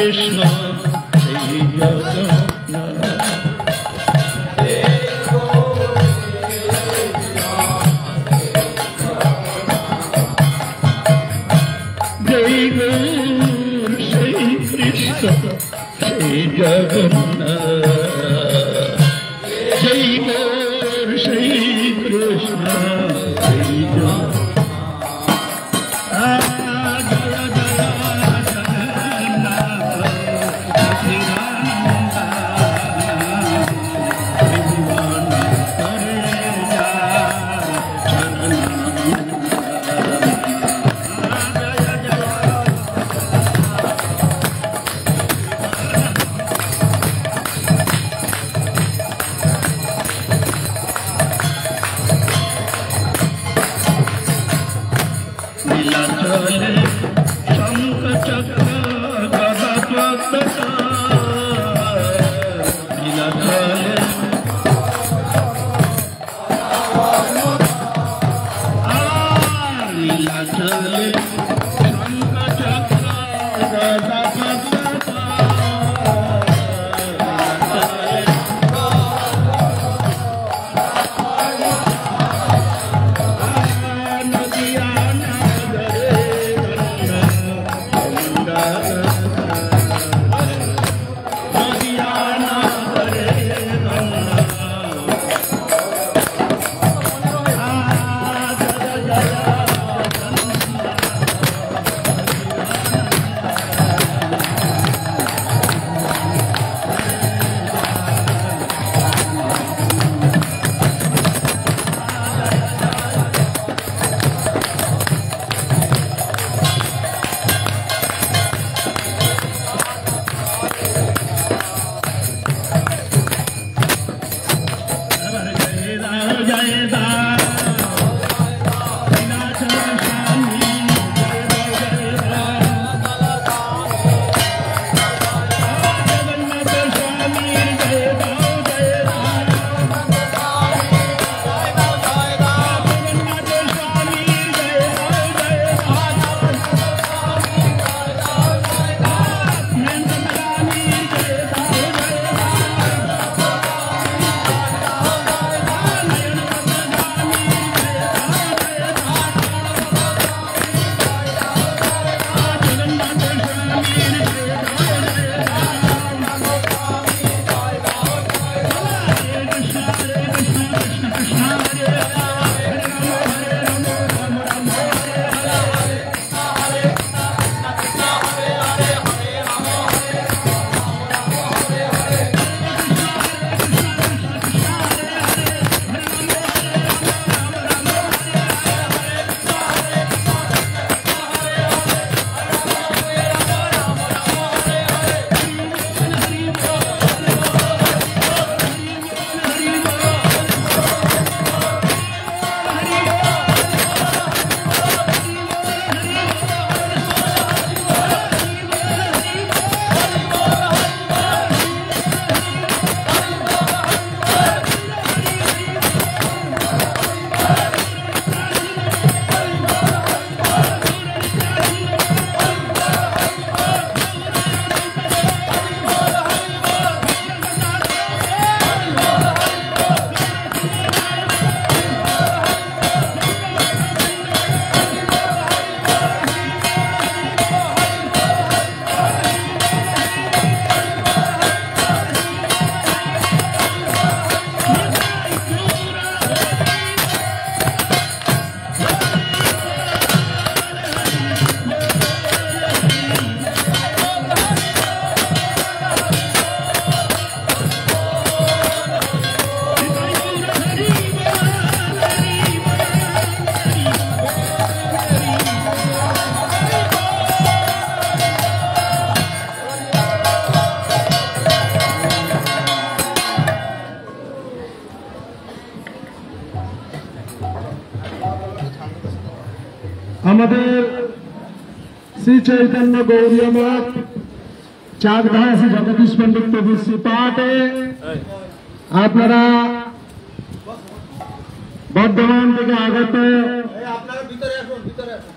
কৃষ্ণ শ্রী জগন্নাথ জয় গৌর শ্রী কৃষ্ণ শ্রী জগন্নাথ জয় গৌর শ্রী কৃষ্ণ শ্রী জগন্নাথ আমাদের শ্রী চৈতন্য গৌরীয় মঠ চাকদহ শ্রী জগদীশ পণ্ডিত প্রভুর শ্রীপাঠে আপনারা বর্ধমান থেকে আগত আপনারা ভিতরে আসুন, ভিতরে আসুন,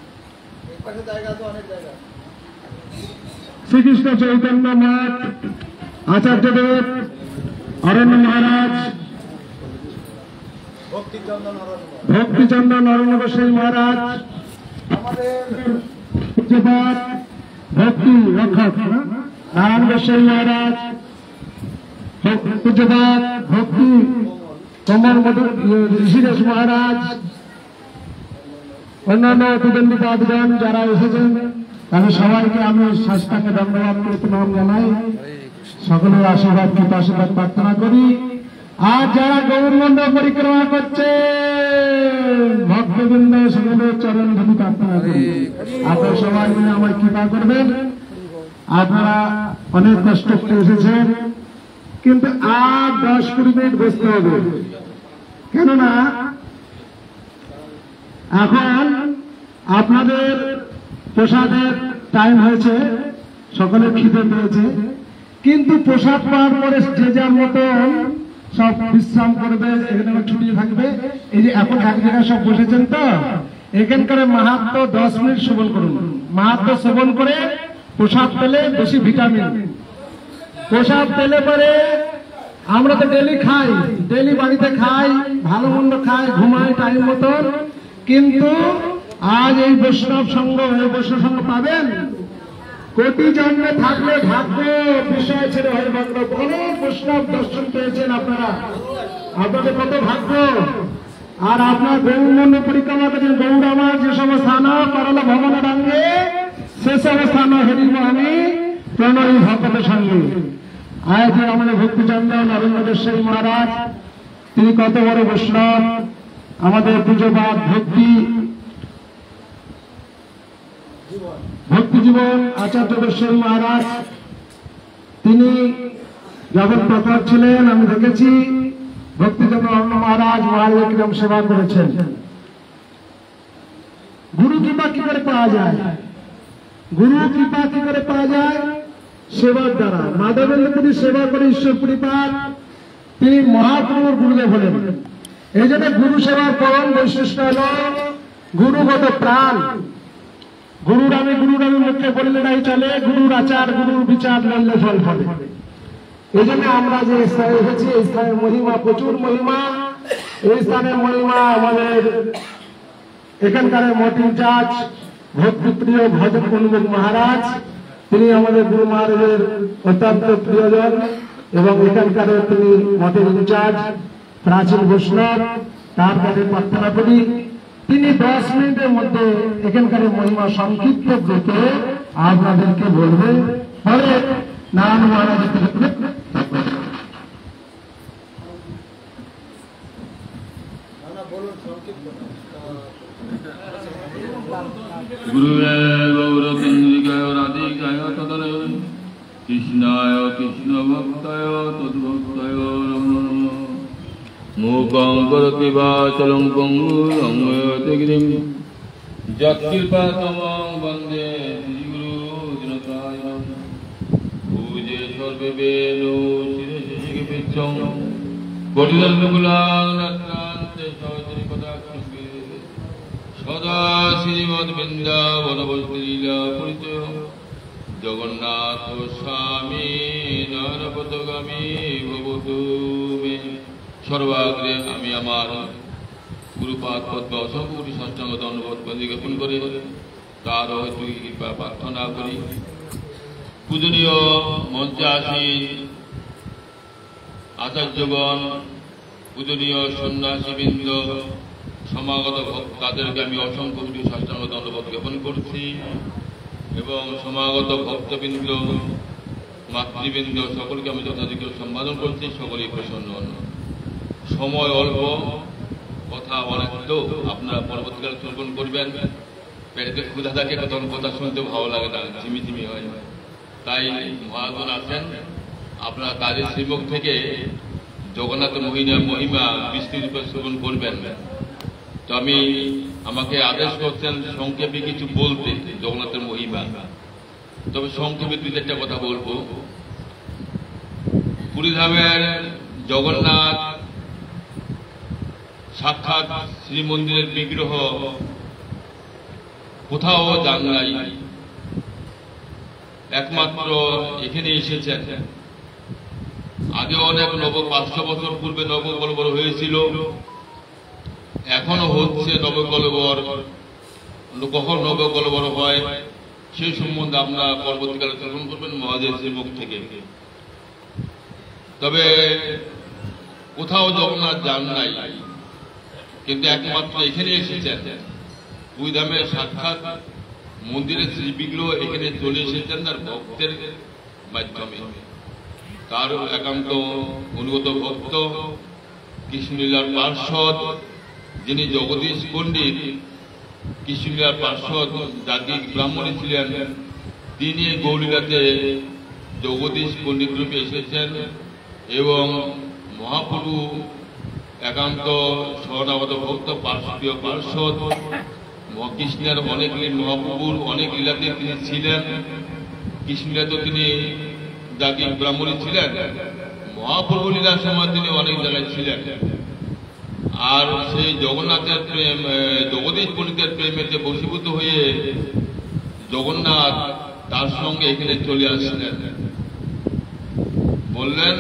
এই পাশে জায়গা তো অনেক জায়গা। শ্রীকৃষ্ণ চৈতন্য মঠ আচার্যদেব অরণ্য মহারাজ, ভক্তিচন্দ্র নরেন্দ্র গোস্বামী মহারাজ, পূজ্যপাঠ ভক্তি রক্ষক নারায়ণ গোস্বামী মহারাজ, পূজ্যপাঠ ভক্তি কমল ঋষিকেশ মহারাজ, অন্যান্য অতিথিবৃন্দগণ যারা এসেছেন তাদের সবাইকে আমি সাষ্টাঙ্গে ধন্যবাদ করে প্রণাম জানাই। সকলের আশীর্বাদ কৃপাশীর্বাদ প্রার্থনা করি। আর যারা গৌরমন্ড পরিক্রমা করছে ভক্তবৃন্দ সকলের চরণ ধূলি প্রার্থনা করি আপনারা সবাই মিলে আমার কৃপা করবেন। আপনারা অনেক কষ্ট করে এসেছেন, কিন্তু আর 10-20 মিনিট বসতে হবে, কেননা এখন আপনাদের প্রসাদের টাইম হয়েছে, সকলের খিদে পেয়েছে, কিন্তু প্রসাদ পাওয়ার পরে যে যার মতন সব বিশ্রাম করবে, এখানে ছুটি থাকবে। এই যে এখন এক জায়গায় সব বসেছেন, তো এখানকার মাহাত্ম 10 মিনিট শ্রবণ করুন। মাহাত্ম শ্রবণ করে প্রসাদ পেলে বেশি ভিটামিন, প্রসাদ পেলে পরে আমরা তো ডেলি খাই, ডেলি বাড়িতে খাই, ভালো মন্দ খাই, ঘুমাই টাইম মতন, কিন্তু আজ এই বৈষ্ণব সঙ্গ, এই বৈষ্ণব সঙ্গ পাবেন। কোটি জন্মে থাকলে ভাগ্য বিষয় ছেড়ে হয় ভাগ্য। অনেক বৈষ্ণব দর্শন পেয়েছেন আপনারা, আপনাদের কত ভাগ্য। আর আপনার গৌরমন্ড পরিক্রমা করেছেন, গৌর আমার যে সব স্থান করল ভবন ডাঙ্গে, সেসব স্থান হেরিব আমি প্রণয়ী ভক্তের সঙ্গে। আজ আমাদের ভক্তিচন্দ্র নরেন্দ্র গোস্বামী মহারাজ, তিনি কত বড় বৈষ্ণব। আমাদের পূজ্যপাঠ ভক্তি জীবন আচার্য গোস্বামী মহারাজ, তিনি যখন প্রকট ছিলেন আমি দেখেছি ভক্তিচন্দ্র অন্য মহারাজ মহারাজের কিরম সেবা করেছেন। গুরু কৃপা কি করে পাওয়া যায়? গুরু কৃপা কি করে পাওয়া যায়? সেবার দ্বারা। মাধবেন্দ্র পুরী সেবা করে ঈশ্বর পরিপাত, তিনি মহাপ্রভুর গুরুদেব হলেন। এই জন্য গুরু সেবার পরম বৈশিষ্ট্য হল গুরুগত প্রাণ। গুরুর আমি মুখে বললে নাই চলে, গুরুর আচার গুরুর বিচার লড়লে ফল ফলে। এই জন্য আমরা যে স্থানে এসেছি, এই স্থানের মহিমা প্রচুর মহিমা। এই স্থানের মহিমা আমাদের এখানকার মঠ ইনচার্জ ভক্তিপ্রিয় ভজন উন্মুখ মহারাজ, তিনি আমাদের গুরু মহারাজের অত্যন্ত প্রিয়জন এবং এখানকার তিনি মঠের ইনচার্জ প্রাচীন বৈষ্ণব। তার কাছে প্রার্থনা করি তিনি 10 মিনিটের মধ্যে এখানকার মহিমা সংক্ষিপ্ত ব্রতে আপনাদেরকে বলবে। পরে নারায়ণ মহারাজ গুরুদেব গৌরচন্দ্রিকায় রাধিকায় তদরে কৃষ্ণায় কৃষ্ণ ভক্তায় তদ্ভক্তায় নমো নমঃ। মূকং করোতি বাচালং পঙ্গুরং ময়তে গিরিং যৎকৃপাতমং বন্দে শ্রীগুরু দিনতায় পূজে সর্ববেদো শিরসি বিচ্ছং কোটিদণ্ডকুলাং রত্নান্তে সহস্রী পদাক্ষে সদা শ্রীমদ বৃন্দাবনবস্তু লীলা পরিচয় জগন্নাথ স্বামী নরপদগামী ভবতু মে। সর্বাগ্রে আমি আমার গুরুপাদ পদ্ম অসংখ্য কোটি সাষ্টাঙ্গ দণ্ডবোধ জ্ঞাপন করে তার হয়তুকি কৃপা প্রার্থনা করি। পূজনীয় মঞ্চে আসীন আচার্যগণ, পূজনীয় সন্ন্যাসীবৃন্দ, সমাগত ভক্ত, তাদেরকে আমি অসংখ্য কোটি সাষ্টাঙ্গ দণ্ডবোধ জ্ঞাপন করছি এবং সমাগত ভক্তবৃন্দ, মাতৃবৃন্দ সকলকে আমি যথাযোগ্য সম্বোধন করছি। সকলেই প্রসন্ন হন। সময় অল্প, কথা অনেক, তো আপনারা পরবর্তীকালে শ্রবণ করবেন। পেটে ক্ষুধা থাকে, তখন কথা শুনতে ভালো লাগে না, ঝিমিঝিমি হয়। তাই মহাজন আছেন, আপনারা তাদের শ্রীমুখ থেকে জগন্নাথ মহিমা বিস্তৃত শ্রবণ করবেন। তো আমাকে আদেশ করছেন সংক্ষেপে কিছু বলতে জগন্নাথের মহিমা। তবে সংক্ষেপে 2-4টা কথা বলবো। পুরীধামের জগন্নাথ সাক্ষাৎ শ্রীমন্দিরের বিগ্রহ কোথাও যান নাই। একমাত্র এখানে এসেছেন। আগে অনেক 500 বছর পূর্বে নবকলেবর হয়েছিল, এখনো হচ্ছে নবকলেবর। কখন নবকলেবর হয় সেই সম্বন্ধে আমরা পরবর্তীকালে শ্রবণ করবেন মহাদেশের মুখ থেকে। তবে কোথাও জগন্নাথ যান নাই, কিন্তু একমাত্র এখানে এসেছেন। দুই ধামের সাক্ষাৎ মন্দিরের শ্রী বিগ্রহ এখানে চলে এসেছেন তার ভক্তের মাধ্যমে। তার একান্ত অনুগত ভক্ত কৃষ্ণলীলার পার্ষদ, যিনি জগদীশ পণ্ডিত কৃষ্ণলীলার পার্ষদ জাগিক ব্রাহ্মণী ছিলেন, তিনি গৌরীলাতে জগদীশ পণ্ডিত রূপে এসেছেন এবং মহাপ্রভু একান্ত শরণাগত ভক্ত প্রিয় পার্ষদ কৃষ্ণের অনেক মহাপ্রভুর অনেক লীলাতে তিনি ছিলেন। কৃষ্ণলীলাতে তিনি জাগিক ব্রাহ্মণী ছিলেন, মহাপ্রভু লীলার সময় তিনি অনেক জায়গায় ছিলেন। আর সেই জগন্নাথের প্রেম, জগদীশ পণ্ডিতের প্রেমেতে বশীভূত হয়ে জগন্নাথ তার সঙ্গে এখানে চলে আসলেন। বললেন,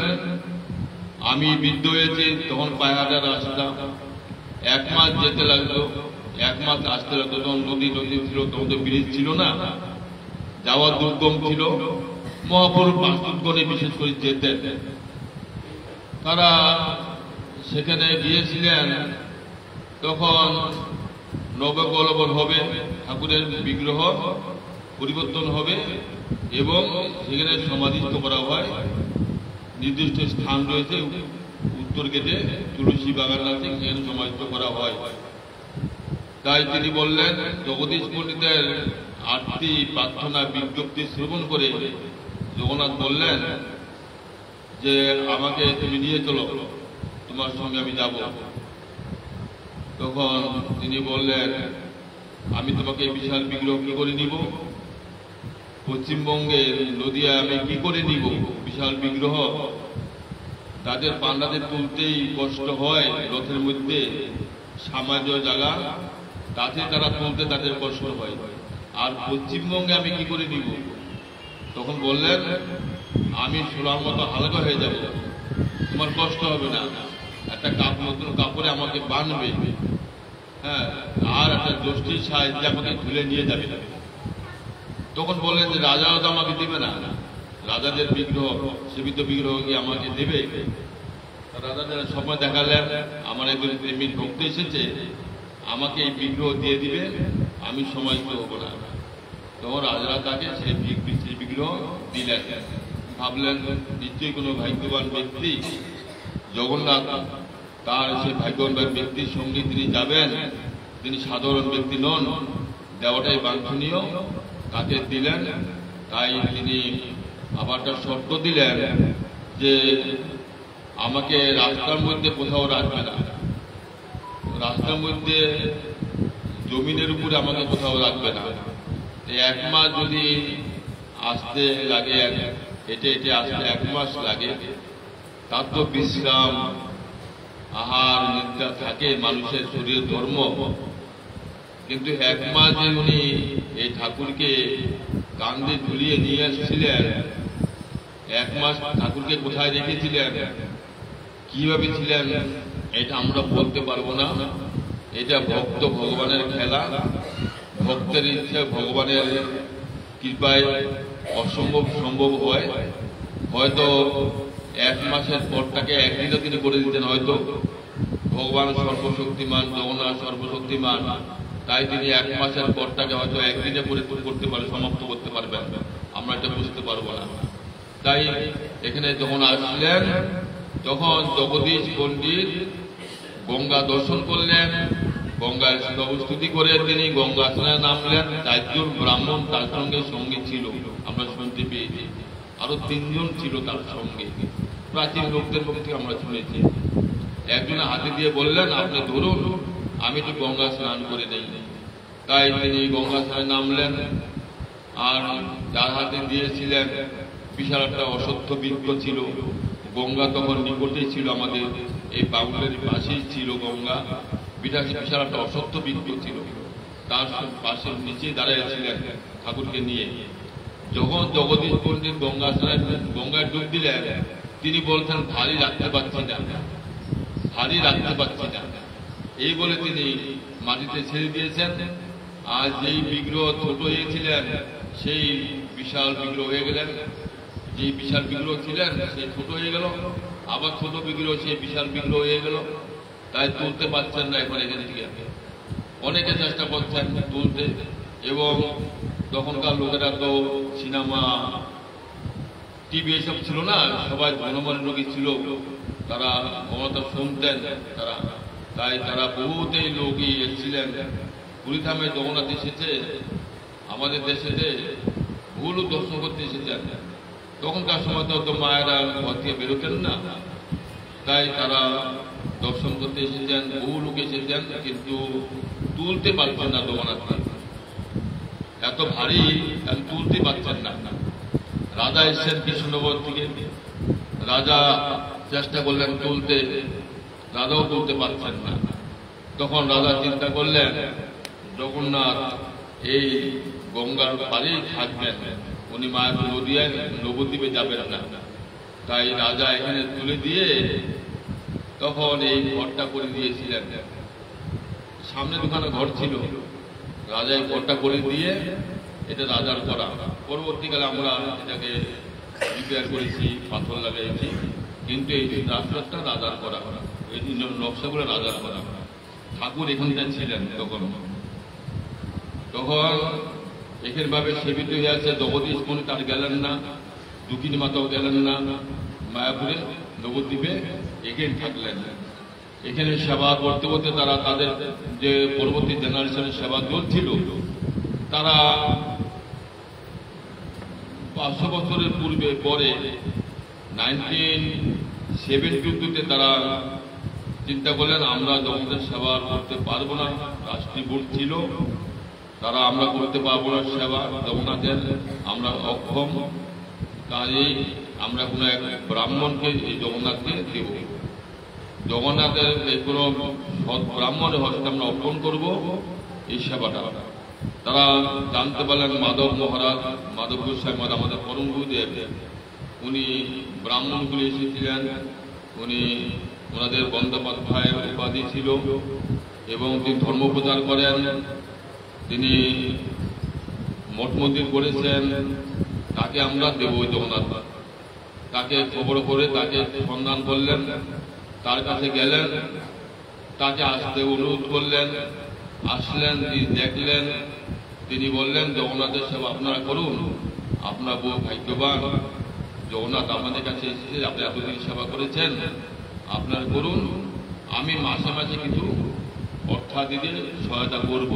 আমি বৃদ্ধ হয়েছি, তখন পায়হাটা রাস্তা, 1 মাস যেতে লাগলো, 1 মাস আসতে লাগলো। তখন নদী ছিল, তখন তো ব্রিজ ছিল না, যাওয়া দুর্গম ছিল। মহাপ্রভু পাঁচগণে বিশেষ করে যেতেন। তারা সেখানে গিয়েছিলেন, তখন নবকলেবর হবে, ঠাকুরের বিগ্রহ পরিবর্তন হবে এবং সেখানে সমাধিস্থ করা হয়। নির্দিষ্ট স্থান রয়েছে, উত্তর গেটে তুলসী বাগান আছে, সেখানে সমাধিস্থ করা হয়। তাই তিনি বললেন, জগদীশ পণ্ডিতের আরতি প্রার্থনা বিজ্ঞপ্তি শ্রবণ করে জগন্নাথ বললেন যে আমাকে তুমি নিয়ে চলো, তোমার সঙ্গে আমি যাব। তখন তিনি বললেন, আমি তোমাকে বিশাল বিগ্রহ কি করে নিব, পশ্চিমবঙ্গের নদিয়া আমি কি করে নিব বিশাল বিগ্রহ? তাদের পান্ডাদের তুলতেই কষ্ট হয়, রথের মধ্যে সামান্য জায়গা, তাতে তারা তুলতে তাদের কষ্ট হয়, আর পশ্চিমবঙ্গে আমি কি করে নিব? তখন বললেন, আমি সোলার মতো হালকা হয়ে যাব, তোমার কষ্ট হবে না, একটা নতুন কাপড়ে আমাকে বাঁধবে, হ্যাঁ, আর একটা যষ্টির সাহায্যে আমাকে তুলে নিয়ে যাবে। তখন বললেন যে রাজারা তো আমাকে দেবে না, রাজাদের বিগ্রহ, সেবিত বিগ্রহ কি আমাকে দেবে? রাজাদের সময় দেখালেন, আমার একজন প্রেমিক ভক্ত এসেছে, আমাকে এই বিগ্রহ দিয়ে দিবে, আমি সময় হব না। তখন রাজারা তাকে সেই বিগ্রহ দিলেন। ভাবলেন নিশ্চয়ই কোনো ভাগ্যবান ব্যক্তি, জগন্নাথ তার সেই ভাগ্যবান ব্যক্তির সঙ্গে তিনি যাবেন, তিনি সাধারণ ব্যক্তি নন, দেওয়াটাই বাঞ্ছনীয়। তাকে দিলেন। তাই তিনি আবার তার শর্ত দিলেন যে আমাকে রাস্তার মধ্যে কোথাও রাখবে না, রাস্তার মধ্যে জমিনের উপরে আমাকে কোথাও রাখবে না। 1 মাস যদি আসতে লাগে, হেঁটে হেঁটে আসতে 1 মাস লাগে, তার তো বিশ্রাম, আহার নিদ্রা থাকে, মানুষের শরীর ধর্ম। কিন্তু 1 মাস যে উনি এই ঠাকুরকে কান্দে ঝুলিয়ে নিয়ে এসেছিলেন, 1 মাস ঠাকুরকে কোথায় রেখেছিলেন, কিভাবে ছিলেন, এটা আমরা বলতে পারবো না। এটা ভক্ত ভগবানের খেলা, ভক্তের ইচ্ছা ভগবানের কৃপায় অসম্ভব সম্ভব হয়। হয়তো 1 মাসের পরটাকে একদিনও তিনি করে দিতেন, হয়তো ভগবান সর্বশক্তিমান, জগন্নাথ সর্বশক্তিমান, তাই তিনি 1 মাসের পরটাকে হয়তো একদিনে করতে পারে, সমাপ্ত করতে পারবেন, আমরা এটা বুঝতে পারবো না। তাই এখানে যখন আসলেন, তখন জগদীশ পণ্ডিত গঙ্গা দর্শন করলেন, গঙ্গায় স্তবস্তুতি করে তিনি গঙ্গা স্নানে নামলেন। 4 জন ব্রাহ্মণ তার সঙ্গে সঙ্গী ছিল, আমরা শুনতে পেয়েছি, আরো 3 জন ছিল তার সঙ্গে, প্রাচীন লোকদের মুখ থেকে আমরা শুনেছি। একজনে হাতে দিয়ে বললেন, আপনি ধরুন, আমি তো গঙ্গা স্নান করে নেই। তাই তিনি গঙ্গা স্নানে নামলেন, আর যার হাতে দিয়েছিলেন বিশাল একটা অশ্বত্থ বৃক্ষ ছিল। গঙ্গা তখন নিকটেই ছিল, আমাদের এই বাউলের পাশেই ছিল গঙ্গা। বিশাল একটা অশ্বত্থ বৃক্ষ ছিল, তার পাশের নিচেই দাঁড়িয়েছিলেন ঠাকুরকে নিয়ে। যখন জগদীশ পণ্ডিত গঙ্গায় ডুব দিলেন, তিনি বলছেন ভারী রাখতে পারছি না, ভারী রাখতে পারছি না, এই বলে তিনি মাটিতে ছেড়ে দিয়েছেন। আর যেই বিগ্রহ ছোট হয়েছিলেন সেই বিশাল বিগ্রহ হয়ে গেলেন, যে বিশাল বিগ্রহ ছিলেন সেই ছোট হয়ে গেল, আবার ছোট বিগ্রহ সেই বিশাল বিগ্রহ হয়ে গেল। তাই তুলতে পারছেন না এখন এখান থেকে। অনেকে চেষ্টা করছেন তুলতে, এবং তখনকার লোকেরা তো সিনেমা টিভি এসব ছিল না, সবাই জনমন রোগী ছিল, তারা ক্ষমতা শুনতেন তারা, তাই তারা বহুতেই লোকই এসেছিলেন। পুরীধামে জগন্নাথ এসেছে আমাদের দেশেতে, ভুল দর্শন করতে এসেছেন। তখনকার সময় তো মায়েরা ঘর থেকে বেরোতেন না, তাই তারা দর্শন করতে এসেছেন, বহু লোক এসেছেন, কিন্তু তুলতে পারছেন না জগন্নাথকে, এত ভারী তুলতে পারছেন না। রাজা এসছেন কৃষ্ণনগর থেকে, রাজা চেষ্টা করলেন তুলতে, রাজাও তুলতে পারছেন না। তখন রাজা চিন্তা করলেন জগন্নাথ এই গঙ্গার পাড়েই থাকবেন, উনি মায়ের নবদ্বীপে যাবেন না। তাই রাজা এখানে তুলে দিয়ে তখন এই ঘরটা করে দিয়েছিলেন। সামনে দুখানা ঘর ছিল, রাজা এই ঘরটা করে দিয়ে, এটা রাজার করা। পরবর্তীকালে আমরা এটাকে রিপেয়ার করেছি, পাথর লাগাইছি, কিন্তু এই রাস্তাটা রাজার করা, এই নকশাগুলো রাজার করা। ঠাকুর এখানটায় ছিলেন তখন এখানভাবে সেবিত হয়ে আছে। জগদীশ পণ্ডিত আর গেলেন না, দুঃখিনী মাতাও গেলেন না মায়াপুরে, নবদ্বীপে এখানে থাকলেন। এখানে সেবা করতে করতে তারা তাদের যে পরবর্তী জেনারেশনের সেবা চলছিল, তারা 500 বছরের পূর্বে পরে 1972-তে তারা চিন্তা করলেন আমরা জগন্নাথের সেবা করতে পারবো না। রাষ্ট্রীয় বোর্ড ছিল, তারা আমরা করতে পারবো না সেবা জগন্নাথের, আমরা অক্ষম, কাজেই আমরা কোনো এক ব্রাহ্মণকে এই জগন্নাথকে দেব, জগন্নাথের কোনো সৎ ব্রাহ্মণের হস্তে আমরা অর্পণ করব এই সেবাটা। তারা জানতে পারলেন মাধব মহারাজ, মাধব গোস্বামী মহারাজ, আমাদের পরম গুরুদেব, উনি ব্রাহ্মণগুলি এসেছিলেন, উনি ওনাদের বন্দ্যোপাধ্যায়ের উপাধি ছিল এবং তিনি ধর্ম প্রচার করেন, তিনি মঠ মন্দির করেছেন, তাকে আমরা দেব জগন্নাথ। তাকে খবর করে তাকে সন্ধান করলেন, তার কাছে গেলেন, তাকে আসতে অনুরোধ করলেন, আসলেন, তিনি দেখলেন, তিনি বললেন জগন্নাথের সেবা আপনারা করুন, আপনার বহু ভাগ্যবান, জগন্নাথ আমাদের কাছে এসেছে, আপনি এতদিন সেবা করেছেন, আপনার করুন, আমি মাসে মাসে কিছু অর্থাদি দিয়ে সহায়তা করব।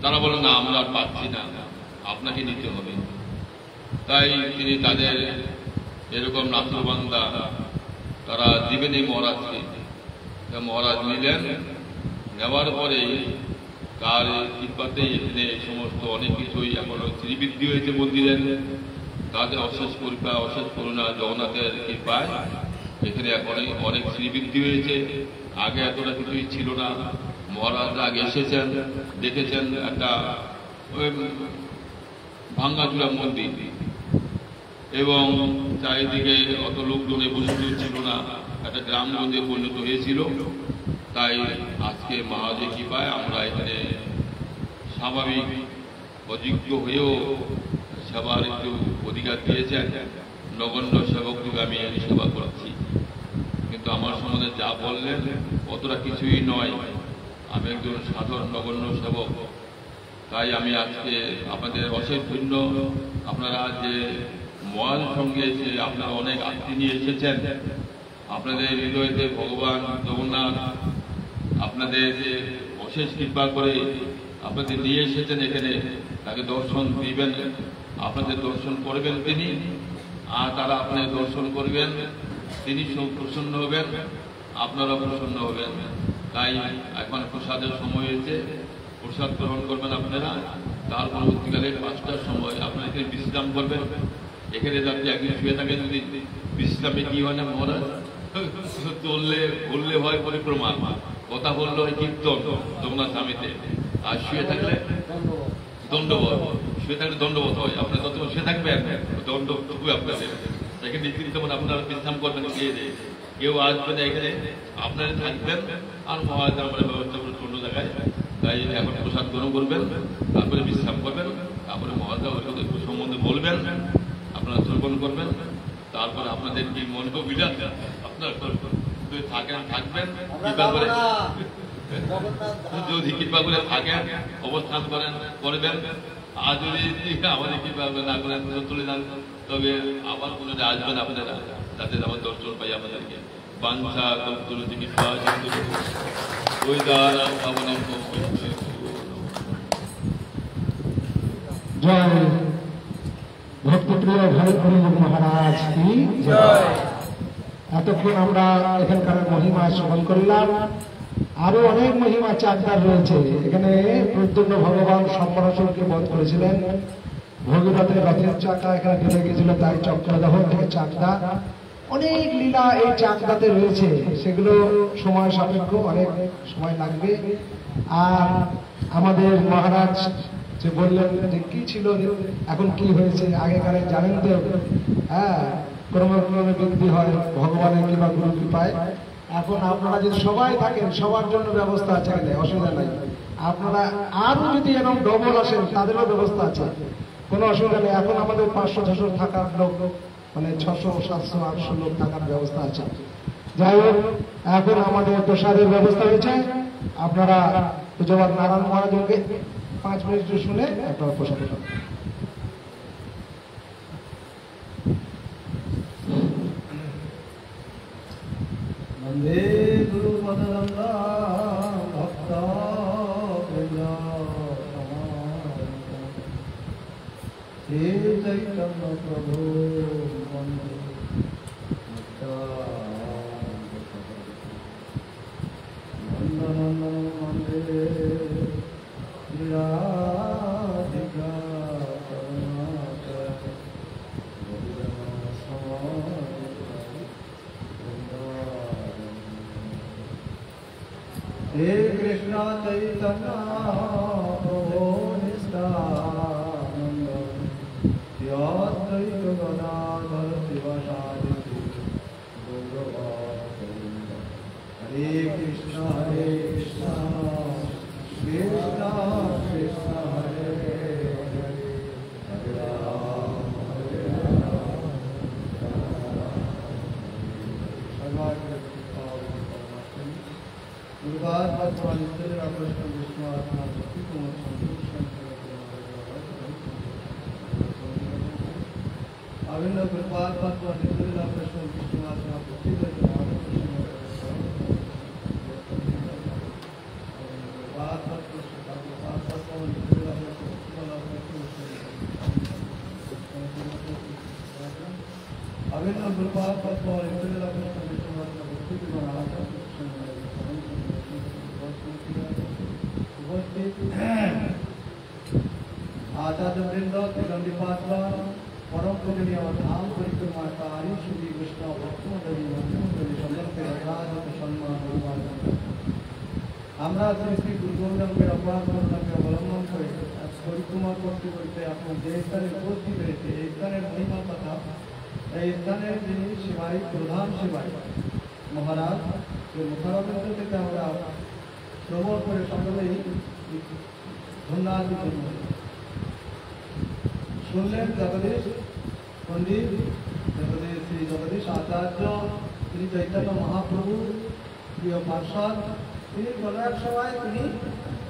তারা বলেন না আমরা আর পাচ্ছি না, আপনাকে নিতে হবে। তাই তিনি তাদের এরকম নাসুরবান্দা তারা দিবেন এই মহারাজকে। মহারাজ নিলেন, নেওয়ার পরে তার কৃপাতে এখানে এই সমস্ত অনেক কিছুই এখনো শ্রীবৃদ্ধি হয়েছে মন্দিরের, তাদের অশেষ কৃপা, অশেষ করুণা, জগন্নাথের কৃপায় এখানে এখন অনেক শ্রীবৃদ্ধি হয়েছে। আগে এতটা কিছুই ছিল না। মহারাজরা আগে এসেছেন, দেখেছেন একটা ভাঙ্গাচুরা মন্দির এবং চারিদিকে অত লোকজনে উপস্থিত ছিল না, একটা গ্রামগঞ্জে পরিণত হয়েছিল। তাই আজকে মহারাজের কৃপায় আমরা এখানে স্বাভাবিক অযোগ্য হয়েও সেবার একটু অধিকার দিয়েছেন। নগণ্য সেবককে আমি সেবা করছি, কিন্তু আমার সম্বন্ধে যা বললেন অতটা কিছুই নয়, আমি একজন সাধারণ নগণ্য সেবক। তাই আমি আজকে আপনাদের অশেষ ধন্য, আপনারা যে মহারাজের সঙ্গে যে আপনারা অনেক আত্মী নিয়ে এসেছেন, আপনাদের হৃদয়তে ভগবান জগন্নাথ আপনাদের যে অশেষ কৃপা করে আপনাদের নিয়ে এসেছেন এখানে, তাকে দর্শন দিবেন, আপনাদের দর্শন করবেন তিনি, আর তারা আপনাদের দর্শন করবেন, তিনি প্রসন্ন হবেন, আপনারা প্রসন্ন হবেন। তাই এখন প্রসাদের সময় হয়েছে, প্রসাদ গ্রহণ করবেন আপনারা। তার পরবর্তীকালে 5টার সময় আপনারা এখানে বিশ্রাম করবেন। এখানে যাতে একদিন শুয়ে থাকে, যদি বিশ্রামে কি হয় না মহারাজ, বললে হয় পরিক্রমা, কথা বললে হয় কীর্তন জগন্নাথ স্বামীতে, আর শুয়ে থাকলে দণ্ডবোধ, শুয়ে থাকলে দণ্ডবোধ হয়, আপনার ততক্ষণ শুয়ে থাকবেন, দণ্ড টুকু আপনাদের সেখানে নিশ্চিত মনে আপনারা বিশ্রাম করবেন, খেয়ে দিয়ে কেউ আসবেন এখানে, আপনারা থাকবেন আর মহারাজ আমরা ব্যবস্থা করে অন্য জায়গায়। তাই এখন প্রসাদ গ্রহণ করবেন, তারপরে বিশ্রাম করবেন, তারপরে মহারাজ একটু সম্বন্ধে বলবেন, আপনারা শ্রবণ করবেন, তারপরে আপনাদের কি মন বিরাট আপনার থাকবেন কৃপা করে, যদি কৃপা করে থাকেন অবস্থান করেন করবেন, আর যদি আমাদের কৃপা না করেন চলে যান, তবে আবার কোনো আসবেন আপনারা, যাতে আমার দর্শন পাই আপনাদেরকে। বাঞ্ছা কল্পতরুতি কৃপা সিন্ধু ওই দ্বারা পাবনে জয় ভক্তিপ্রিয় ভাই হরিজন মহারাজ কি জয়। এতক্ষণ আমরা এখানকার মহিমা শ্রবণ করলাম, আরো অনেক মহিমা চাকদার রয়েছে এখানে। প্রদ্যুম্ন ভগবান সম্পরাসুরকে বধ করেছিলেন, ভগীরথের রথের চাকা এখানে ফেলে গিয়েছিল, তাই চক্রদহন থেকে চাকদা, অনেক লীলা এই চাকদাতে রয়েছে, সেগুলো সময় সাপেক্ষ, অনেক সময় লাগবে। আর আমাদের মহারাজ যে বললেন যে কি ছিল এখন কি হয়েছে আগেকারে জানেন তো, হ্যাঁ, ক্রমে ক্রমে বৃদ্ধি হয় ভগবানের কৃপা গুরু কৃপায়। এখন আপনারা যদি সবাই থাকেন, সবার জন্য ব্যবস্থা আছে, অসুবিধা নাই। আপনারা আরো যদি এরকম ডবল আসেন তাদেরও ব্যবস্থা আছে, কোনো অসুবিধা নেই। এখন আমাদের 500-600 থাকার লোক, মানে 600-700-800 লোক থাকার ব্যবস্থা আছে। যাই হোক, এখন আমাদের প্রসাদের ব্যবস্থা হয়েছে, আপনারা পূজ্যপাদ নারায়ণ মহারাজকে 5 মিনিট শুনে আপনারা প্রসাদ পাবেন। বন্দে গুরু পদলঙ্গা ভক্ত শ্রী চৈতন্য প্রভু বন্দে নন্দনন্দন বন্দে রাধিকা हे कृष्ण चैतन्य प्रभु नित्यानंद श्री अद्वैत गदाधर शिवासादि गौरभक्तवृंद। हरे कृष्ण कृष्ण कृष्ण हरे हरे, हरे राम गुरुवार भगवान इंद्र कृष्ण विष्णु आत्मा भक्ति कुमार अविंद गुरुवार भगवान इंद्र कृष्ण विष्णु आत्मा भक्ति अविंद गुरुवार भगवान इंद्र कृष्ण विष्णु आत्मा भक्ति कुमार आचार्य वृंद त्रिगंडी पात्रा परम पूजनीय धाम परिक्रमाकारी श्री कृष्ण भक्तमंडली मंडली समर्पित यथायथ सम्मान আমরা শ্রী শ্রী গুরু গোবিন্দের অপরাধকে অবলম্বন করে পরিক্রমা করতে করতে আপনার যে স্থানে উপস্থিত হয়েছে এই স্থানের মহিমা কথা, এই স্থানের যিনি শিবাই প্রধান শিবাই মহারাজ মুখারবিন্দ থেকে আমরা শ্রবণ করে সকলেই ধন্যবাদ শুনলেন। জগদীশ পণ্ডিত জগদীশ শ্রী জগদীশ আচার্য শ্রী চৈতন্য মহাপ্রভু প্রিয় পার্ষদ, তিনি কোনো এক সময় তিনি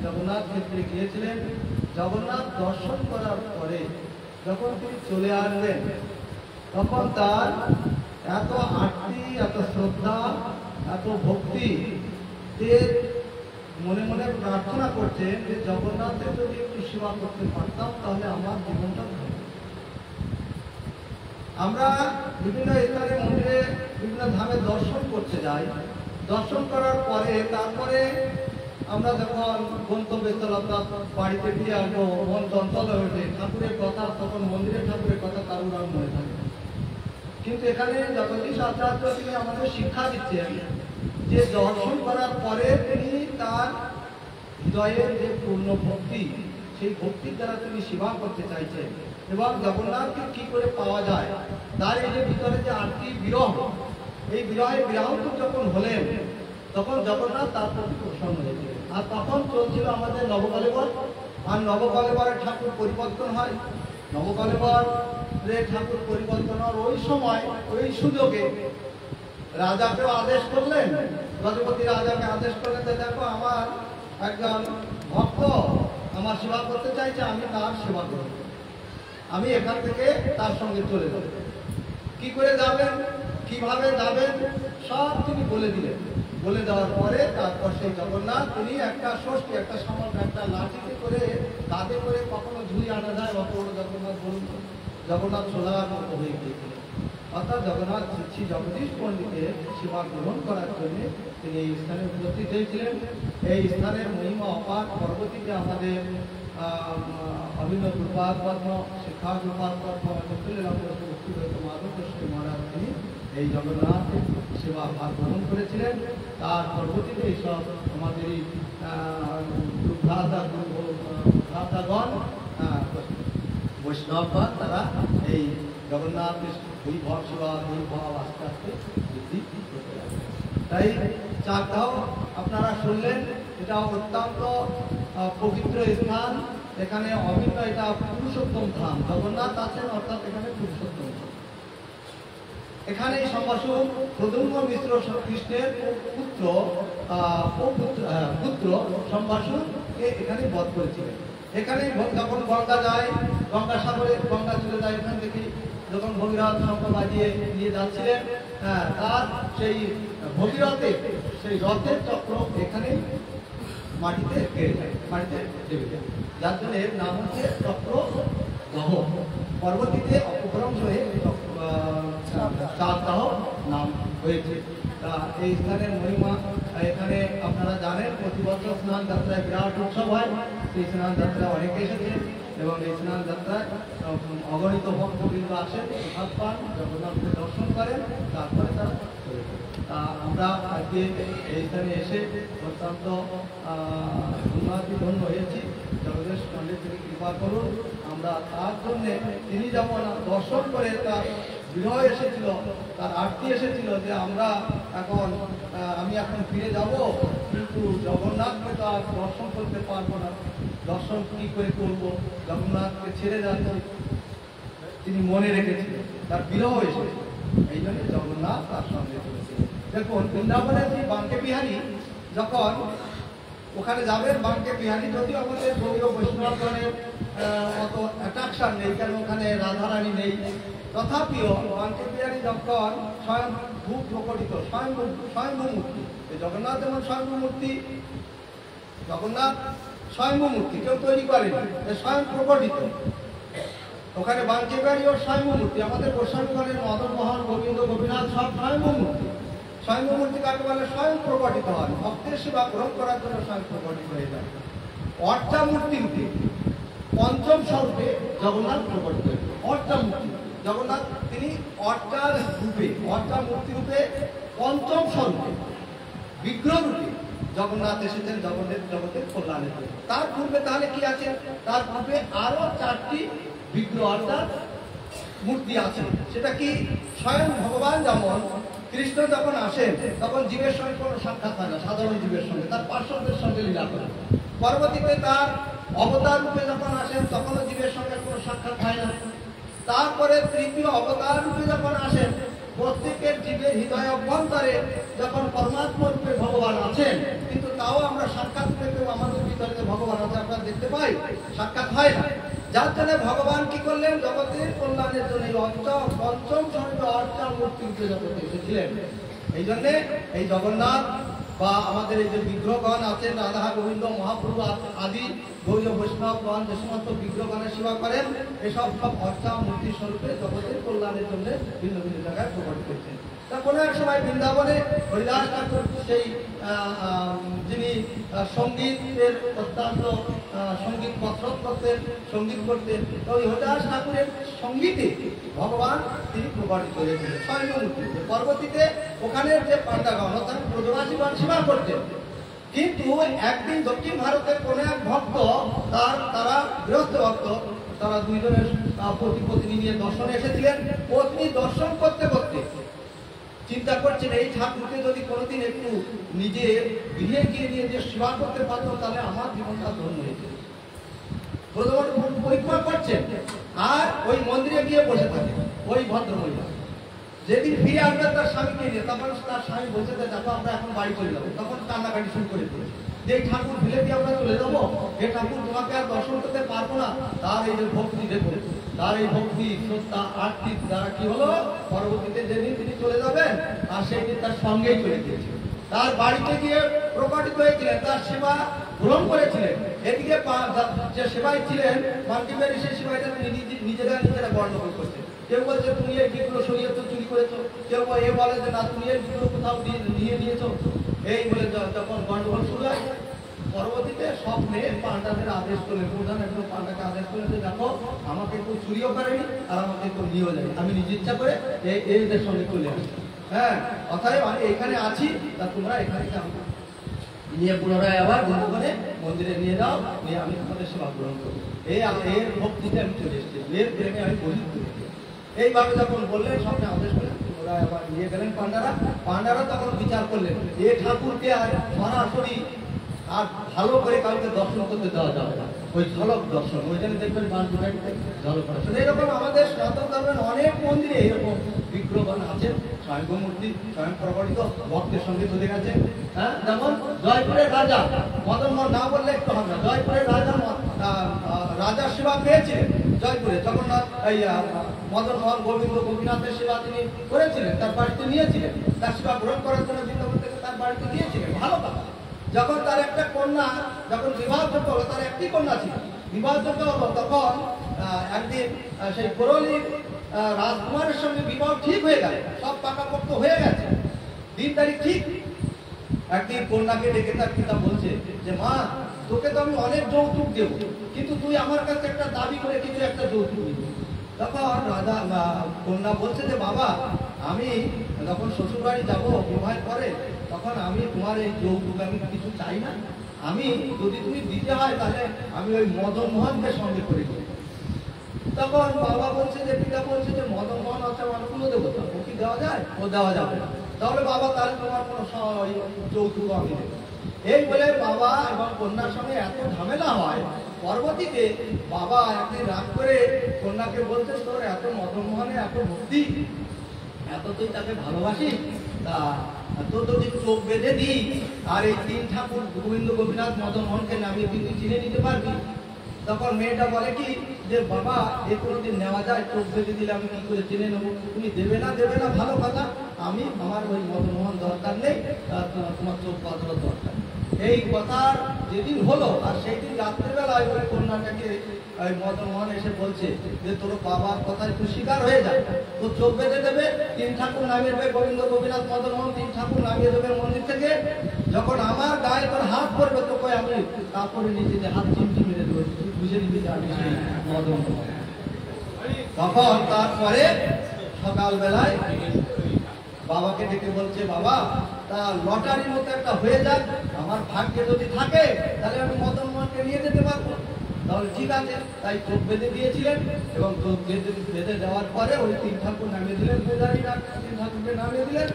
জগন্নাথ ক্ষেত্রে গিয়েছিলেন। জগন্নাথ দর্শন করার পরে যখন তিনি চলে আসবেন, তখন তার এত আরতি, এত শ্রদ্ধা, এত ভক্তি যে মনে মনে প্রার্থনা করছেন যে জগন্নাথের যদি একটু সেবা করতে পারতাম তাহলে আমার জীবনটা ভালো। আমরা বিভিন্ন স্থানে মন্দিরে বিভিন্ন ধামে দর্শন করতে যাই, দর্শন করার পরে তারপরে আমরা যখন গন্তব্যস্থল বাড়িতে ফিরে আসবো, মন চঞ্চল হয়ে ওঠে, ঠাকুরের কথা তখন মন্দিরের ঠাকুরের কথা কারোর আর মনে থাকে। কিন্তু এখানে জগদীশ আচার্য তিনি আমাদের শিক্ষা দিচ্ছেন যে দর্শন করার পরে তিনি তার হৃদয়ের যে পূর্ণ ভক্তি সেই ভক্তির দ্বারা তিনি সেবা করতে চাইছেন। এবং জগন্নাথকে কি করে পাওয়া যায়, তার এই যে ভিতরে যে 8টি বিরহ, এই বিরহে বিরাহত যখন হলেন তখন জগন্নাথ তার প্রতি প্রসন্ন হয়েছিলেন। আর তখন চলছিল আমাদের নবকলেবর, আর নবকলেবরের ঠাকুর পরিবর্তন হয়। নবকলেবরের ঠাকুর পরিবর্তন হওয়ার ওই সময়, ওই সুযোগে রাজাকেও আদেশ করলেন, গজপতি রাজাকে আদেশ করলেন যে দেখো আমার একজন ভক্ত আমার সেবা করতে চাইছে, আমি তার সেবা করব, আমি এখান থেকে তার সঙ্গে চলে যাব। কি করে যাবেন, কিভাবে যাবেন, সব তিনি বলে দিলেন। বলে দেওয়ার পরে তারপর সেই জগন্নাথ তিনি একটা ষষ্ঠী, একটা সামান্য একটা লাঠিতে করে, কাঁধে করে কখনো ঝুড়ি আনা যায়, অত বড় জগন্নাথ বলুন, জগন্নাথ সোলার মতো হয়ে গিয়েছিলেন। অর্থাৎ জগন্নাথ শ্রী জগদীশ পণ্ডিতের সেবা গ্রহণ করার জন্য তিনি এই স্থানে উপস্থিত হয়েছিলেন। এই স্থানের মহিমা অপার। পরবর্তীতে আমাদের অভিনব প্রপাত পদ্ম, শিক্ষা প্রপাত পদ্ম, মাধব কৃষ্ণ মহারাজ তিনি এই জগন্নাথের সেবা ভাগ গ্রহণ করেছিলেন। তার পরবর্তীতে এইসব আমাদের এই ভ্রাতাগণ, বৈষ্ণবগণ, তারা এই জগন্নাথের বৈভব সেবা, বৈভব আস্তে আস্তে বৃদ্ধি করতে লাগবে। তাই চাকদাহ আপনারা শুনলেন, এটা অত্যন্ত পবিত্র স্থান। এখানে অভিন্ন, এটা পুরুষোত্তম ধাম, জগন্নাথ আছেন অর্থাৎ এখানে পুরুষোত্তম। এখানে সম্ভাষু প্রদ্যুম্ন মিশ্র কৃষ্ণের পুত্র সম্ভাষুকে এখানে বধ করেছিলেন। এখানে যখন গঙ্গা যায়, গঙ্গা সাগরে গঙ্গা চলে যায়, এখান থেকে যখন ভগীরথ শঙ্খ বাজিয়ে নিয়ে যাচ্ছিলেন, তার সেই ভগীরথের সেই রথের চক্র এখানে মাটিতে গেড়ে যায়, মাটিতে দেবে যায়, যার জন্য এর নাম হচ্ছে চক্র দহ। পরবর্তীতে অপভ্রংশ হয়ে চাকদাহ নাম হয়েছে। তা এই স্থানের মহিমা এখানে আপনারা জানেন, প্রতি বছর স্নান যাত্রায় বিরাট উৎসব হয়। সেই স্নান যাত্রায় অনেকে এসেছে এবং এই স্নান যাত্রায় অগণিত ভক্তবৃন্দ আসেন, প্রসাদ পান, জগন্নাথকে দর্শন করেন, তারপরে তারা চলে যান। তা আমরা আজকে এই স্থানে এসে অত্যন্ত ধন্য হয়েছি। জগদীশ পণ্ডিত তিনি কৃপা করুন, আমরা তার জন্যে তিনি যেমন দর্শন করে তার বিরহ এসেছিল, তার আরতি এসেছিল যে আমি এখন ফিরে যাব, কিন্তু জগন্নাথকে তো আর দর্শন করতে পারবো না, দর্শন কি করে করব, জগন্নাথকে ছেড়ে যাচ্ছি, তিনি মনে রেখেছিলেন, তার বিরহ এসেছিল। এই জন্য জগন্নাথ তার সঙ্গে চলেছিলেন। দেখুন বৃন্দাবনের যে বাঙ্কে বিহারী যখন ওখানে যাবেন, বাঙ্কে বিহারী যদিও আমাদের গৌরব বৈষ্ণবগণের অত অ্যাট্রাকশন নেই, কারণ ওখানে রাধারানী নেই, তথাপিও বাঙ্কে বিহারী যখন স্বয়ং ভূ প্রকটিত স্বয়ংভূ মূর্তি, জগন্নাথ যেমন স্বয়ংভূ মূর্তি, জগন্নাথ স্বয়ংভূ মূর্তি, কেউ তৈরি করেনি, স্বয়ং প্রকটিত। ওখানে বাঙ্কে বিহারীও স্বয়ংভূ মূর্তি। আমাদের গোস্বামীগণের মদন মোহন, গোবিন্দ, গোপীনাথ সব স্বয়ংভূ মূর্তি। স্বয়ংভূ মূর্তি কাকে বলে? স্বয়ং প্রকটিত হয়, ভক্তের সেবা গ্রহণ করার জন্য স্বয়ং প্রকটিত হয়ে যায়। অর্চা মূর্তি রূপে, পঞ্চম স্বরূপে জগন্নাথ প্রকটিত হয়েছে। অর্চা মূর্তি জগন্নাথ তিনি অর্চার রূপে, অর্চা মূর্তি রূপে পঞ্চম স্বরূপে বিগ্রহ রূপে জগন্নাথ এসেছেন জগতের কল্যাণের জন্য। তার পূর্বে তাহলে কি আছে? তার পূর্বে আরো 4টি বিগ্রহ অর্থাৎ মূর্তি আছে। সেটা কি? স্বয়ং ভগবান যেমন কৃষ্ণ যখন আসেন তখন জীবের সঙ্গে কোনো সাক্ষাৎ হয় না, সাধারণ জীবের সঙ্গে, তার পার্শ্বদের সঙ্গে লীলা করেন। পরবর্তীতে তার অবতার রূপে যখন আসেন তখনও জীবের সঙ্গে কোনো সাক্ষাৎ হয় না। তারপরে তৃতীয় অবতার রূপে যখন আসেন, প্রত্যেকের জীবের হৃদয় অভ্যন্তরে যখন পরমাত্মা রূপে ভগবান আছেন, কিন্তু তাও আমরা সাক্ষাৎ পেতেও আমাদের ভিতরে যে ভগবান আছে আমরা দেখতে পাই, সাক্ষাৎ হয় না। যার জন্য ভগবান কি করলেন? জগতের কল্যাণের জন্য পঞ্চম স্বরূপে অর্চা মূর্তি রূপে জগতে এসেছিলেন। এই জন্যে এই জগন্নাথ বা আমাদের এই যে বিগ্রহগণ আছেন, রাধা গোবিন্দ মহাপ্রভু আদি গৌরী বৈষ্ণবগণ যে সমস্ত বিগ্রহগণের সেবা করেন, এসব সব অর্চা মূর্তি স্বরূপে জগতের কল্যাণের জন্য ভিন্ন ভিন্ন জায়গায় প্রকট করছেন। তা কোনো এক সময় বৃন্দাবনে হরিদাস ঠাকুর সেই যিনি সঙ্গীতের অত্যন্ত সঙ্গীত কসরত করতেন, সঙ্গীত করতেন, ওই হরিদাস ঠাকুরের সঙ্গীতে ভগবান তিনি প্রকটিত হয়েছিলেন স্বয়ংমূর্তিতে। পরবর্তীতে ওখানের যে পাণ্ডাগণ অর্থাৎ ব্রজবাসীগণ সেবা করতেন, কিন্তু একদিন দক্ষিণ ভারতের কোন এক ভক্ত তারা গৃহস্থ ভক্ত, তারা দুইজনের পত্নী নিয়ে দর্শনে এসেছিলেন। পত্নী দর্শন করতে করতে চিন্তা করছেন এই ঠাকুরকে যদি কোনোদিন একটু নিজে গৃহে গিয়ে নিয়ে যে সেবা করতে পারতো তাহলে আমার জীবনটা ধন্য হয়েছে। পরীক্ষা করছেন আর ওই মন্দিরে গিয়ে বসে থাকে ওই ভদ্রমহিলা। যেদিন ফিরে আসবে তার স্বামীকে নিয়ে, তখন তার স্বামী বলছে যে দেখো আমরা এখন বাড়ি চলে যাবো। তখন কান্নাকাটি শুরু করে দিয়েছে যে এই ঠাকুর ফেলে দিয়ে আমরা চলে যাবো, এই ঠাকুর তোমাকে আর দর্শন করতে পারবো না। তার এই যে ভক্তি দেখো, তার এই ভক্তি শ্রদ্ধা আরতি দ্বারা কি হলো, পরবর্তীতে যেদিন তিনি চলে যাবেন আর সেই দিন তার সঙ্গেই চলে গিয়েছে। তার বাড়িতে গিয়ে প্রকটিত হয়েছিলেন, তার সেবা গ্রহণ করেছিলেন। এদিকে যে সেবাই ছিলেন মাল্টিমের সেই সেবাইটা নিজেরা গণ্ডগোল করছে। কেউ বলছে তুমি এই গিগুলো সরিয়েছো, চুরি করেছো। কেউ এ বলে যে না তুমি এই গিগুলো কোথাও নিয়ে নিয়েছো। এই বলে যখন গণ্ডগোল শুরু হয়, পরবর্তীতে সব মেয়ে পান্ডাদের আদেশ করলেন, প্রধান একজন পান্ডাকে আদেশ করলেন যে দেখো আমাকে কেউ চুরিও করেনি আর আমাকে কেউ নিয়েও যায়নি, আমি নিজে ইচ্ছা করে এদের সঙ্গে চলে আসি। হ্যাঁ, অতএব আমি এখানে আছি, তা তোমরা এখানে নিয়ে পুনরায় আবার বন্ধুগণে মন্দিরে নিয়ে যাও, নিয়ে আমি তোমাদের সেবা গ্রহণ করবো। এর ভক্তিতে আমি চলে এসেছি, এর প্রেমে আমি বলিত করেছি। এইভাবে যখন বললেন স্বপ্নে আদেশ করলেন, ওরা আবার নিয়ে গেলেন পান্ডারা তখন বিচার করলেন এ ঠাকুরকে আর সরাসরি আর ভালো করে কাউকে দর্শন করতে দেওয়া যাবে না, ওই ঝলক দর্শন, ওইখানে দেখবেন বাঁশবাড়িতে ঝলক দর্শন। এরকম আমাদের সনাতন ধর্মের অনেক মন্দিরে এরকম বিগ্রহবান আছেন, স্বয়ং মূর্তি স্বয়ং প্রকটিত ভক্তের সঙ্গে চলে গেছে। হ্যাঁ, যেমন জয়পুরের রাজা মদনমোহন, না বললে একটু হবে না, জয়পুরের রাজার সেবা পেয়েছিলেন জয়পুরে জগন্নাথ, এই মদনমোহন গোপীনাথের সেবা তিনি করেছিলেন, তার বাড়িতে নিয়েছিলেন, তার সেবা গ্রহণ করার জন্য বৃন্দাবন থেকে তার বাড়িতে নিয়েছিলেন। ভালো কথা। যখন তার একটা কন্যা যখন বিবাহযোগ্য হলো, তার একটি কন্যা ছিল, বিবাহযোগ্য হলো, তখন একদিন সেই করলির রাজকুমারের সঙ্গে বিবাহ ঠিক হয়ে গেল, সব পাকাপোক্ত হয়ে গেছে, দিন তারিখ ঠিক। একদিন কন্যাকে ডেকে তার পিতা বলছে যে মা, তোকে তো আমি অনেক যৌতুক দেব, কিন্তু তুই আমার কাছে একটা দাবি করে কিছু একটা যৌতুক দিবি। তখন কন্যা বলছে যে বাবা, আমি যখন শ্বশুর বাড়ি যাবো বিবাহের পরে, তখন আমি তোমার এই যৌতুক আমি কিছু চাই না, আমি যদি তুমি দিতে হয় তাহলে আমি ওই মদনমোহনকে সঙ্গে করে দেবো। তখন বাবা বলছে যে পিতা বলছে যে মদনমোহন হচ্ছে আমার কোনো দেবতা, ও কি দেওয়া যায়? ও দেওয়া যাবে না। তাহলে বাবা তাহলে তোমার কোনো যৌতুক আমি দেবো। এই বলে বাবা এবং কন্যার সঙ্গে এত ঝামেলা হয়, পরবর্তীতে বাবা একদিন রাগ করে কন্যাকে বলছে তোর এত মদনমোহনে এত ভক্তি, এত তুই তাকে ভালোবাসিস, তা তোর যদি চোখ বেঁধে দিই আর এই তিন ঠাকুর গোবিন্দ গোপীনাথ মদনমোহনকে নামিয়ে কিন্তু চিনে নিতে পারবি। তখন মেয়েটা বলে কি যে বাবা এ কোনোদিন নেওয়া যায়, চোখ বেঁধে দিলে আমি কি করে চিনে নেবো? তুমি দেবে না ভালো কথা, আমি আমার ওই মদনমোহন দরকার নেই, তোমার চোখ বাঁধানোর দরকার। এই কথার যেদিন হলো আর সেই দিন রাত্রিবেলায় ওই কন্যাটাকে ওই মদনমোহন এসে বলছে যে তোর বাবার কথায় তুই স্বীকার হয়ে যায়, তোর চোখ বেঁধে দেবে, তিন ঠাকুর নামিয়ে দেবে, গোবিন্দ গোপীনাথ মদনমোহন তিন ঠাকুর নামিয়ে দেবে মন্দির থেকে। যখন আমার গায়ে তোর হাত পড়বে তোকে আমি তারপরে নিচে যে হাত চিমটি মেরে দেবো, তুই বুঝে নিবি যে আমি সেই মদনমোহন। তখন তারপরে সকালবেলায় বাবাকে ডেকে বলছে বাবা, তা লটারির মতো একটা হয়ে যাক, আমার ভাগ্যে যদি থাকে তাহলে আমি মদনমোহনকে নিয়ে যেতে পারবো। তাহলে ঠিক আছে, তাই চোখ বেঁধে দিয়েছিলেন এবং চোখ বেঁধে দেওয়ার পরে ওই তিন ঠাকুর নামিয়ে দিলেন, তিন ঠাকুরকে নামিয়ে দিলেন,